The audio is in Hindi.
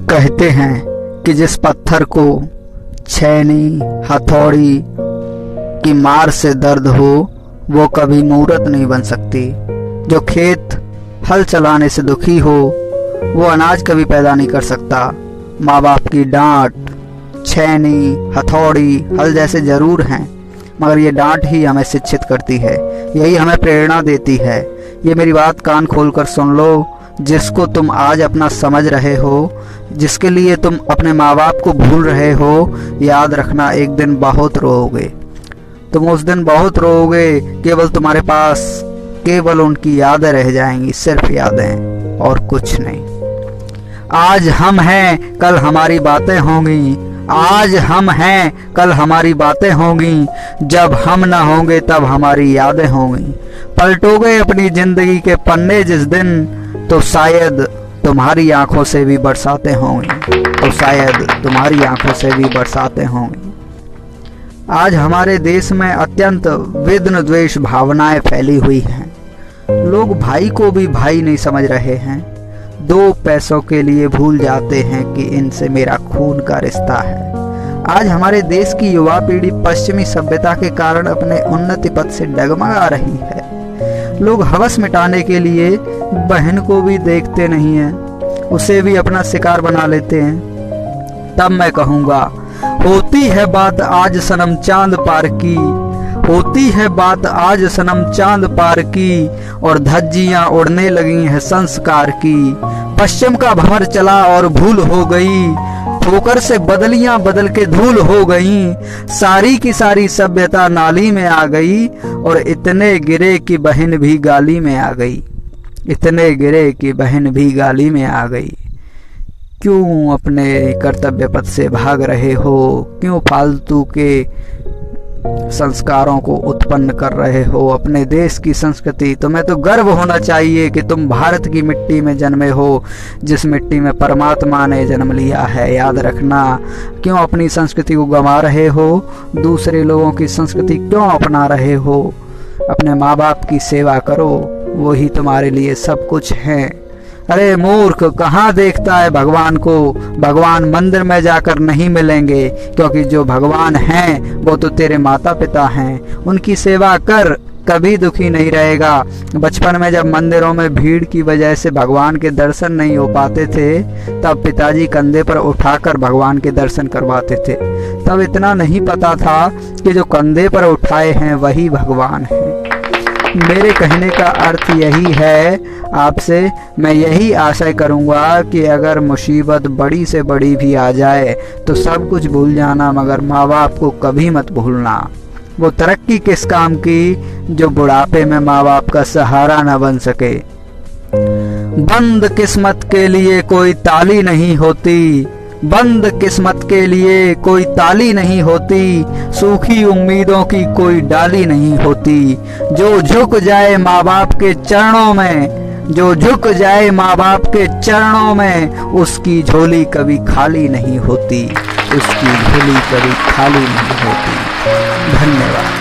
कहते हैं कि जिस पत्थर को छैनी हथौड़ी की मार से दर्द हो वो कभी मूरत नहीं बन सकती। जो खेत हल चलाने से दुखी हो वो अनाज कभी पैदा नहीं कर सकता। माँ बाप की डांट, छैनी, हथौड़ी, हल जैसे जरूर हैं, मगर ये डांट ही हमें शिक्षित करती है, यही हमें प्रेरणा देती है। ये मेरी बात कान खोलकर सुन लो। जिसको तुम आज अपना समझ रहे हो, जिसके लिए तुम अपने माँ बाप को भूल रहे हो, याद रखना एक दिन बहुत रोओगे। तुम उस दिन बहुत रोओगे, केवल तुम्हारे पास केवल उनकी यादें रह जाएंगी, सिर्फ यादें और कुछ नहीं। आज हम हैं, कल हमारी बातें होंगी। आज हम हैं, कल हमारी बातें होंगी। जब हम ना होंगे तब हमारी यादें होंगी। पलटोगे अपनी जिंदगी के पन्ने जिस दिन, तो शायद तुम्हारी आंखों से भी बरसातें होंगी। तो शायद तुम्हारी आंखों से भी बरसातें होंगी। आज हमारे देश में अत्यंत विद्वेष द्वेष भावनाएं फैली हुई हैं। लोग भाई को भी भाई नहीं समझ रहे हैं। 2 पैसों के लिए भूल जाते हैं कि इनसे मेरा खून का रिश्ता है। आज हमारे देश की युवा पीढ़ी पश्चिमी सभ्यता के कारण अपने उन्नति पथ से डगमगा रही है। लोग हवस मिटाने के लिए बहन को भी देखते नहीं हैं, उसे भी अपना शिकार बना लेते हैं। तब मैं कहूँगा, होती है बात आज सनम चांद पार की, होती है बात आज सनम चांद पार की, और धज्जियां उड़ने लगी हैं संस्कार की। पश्चिम का भंवर चला और भूल हो गई, ठोकर से बदलियां बदल के धूल हो गई। सारी की सारी सभ्यता नाली में आ गई, और इतने गिरे कि बहन भी गाली में आ गई। इतने गिरे कि बहन भी गाली में आ गई। क्यों अपने कर्तव्य पथ से भाग रहे हो? क्यों फालतू के संस्कारों को उत्पन्न कर रहे हो? अपने देश की संस्कृति, तुम्हें तो गर्व होना चाहिए कि तुम भारत की मिट्टी में जन्मे हो, जिस मिट्टी में परमात्मा ने जन्म लिया है। याद रखना, क्यों अपनी संस्कृति को गंवा रहे हो? दूसरे लोगों की संस्कृति क्यों अपना रहे हो? अपने माँ बाप की सेवा करो, वही तुम्हारे लिए सब कुछ है। अरे मूर्ख, कहाँ देखता है भगवान को? भगवान मंदिर में जाकर नहीं मिलेंगे, क्योंकि जो भगवान हैं वो तो तेरे माता पिता हैं। उनकी सेवा कर, कभी दुखी नहीं रहेगा। बचपन में जब मंदिरों में भीड़ की वजह से भगवान के दर्शन नहीं हो पाते थे, तब पिताजी कंधे पर उठाकर भगवान के दर्शन करवाते थे। तब इतना नहीं पता था कि जो कंधे पर उठाए हैं वही भगवान है। मेरे कहने का अर्थ यही है, आपसे मैं यही आशा करूँगा कि अगर मुसीबत बड़ी से बड़ी भी आ जाए तो सब कुछ भूल जाना, मगर माँ बाप को कभी मत भूलना। वो तरक्की किस काम की जो बुढ़ापे में माँ बाप का सहारा न बन सके। बंद किस्मत के लिए कोई ताली नहीं होती, बंद किस्मत के लिए कोई ताली नहीं होती, सूखी उम्मीदों की कोई डाली नहीं होती। जो झुक जाए माँ बाप के चरणों में, जो झुक जाए माँ बाप के चरणों में, उसकी झोली कभी खाली नहीं होती, उसकी झोली कभी खाली नहीं होती। धन्यवाद।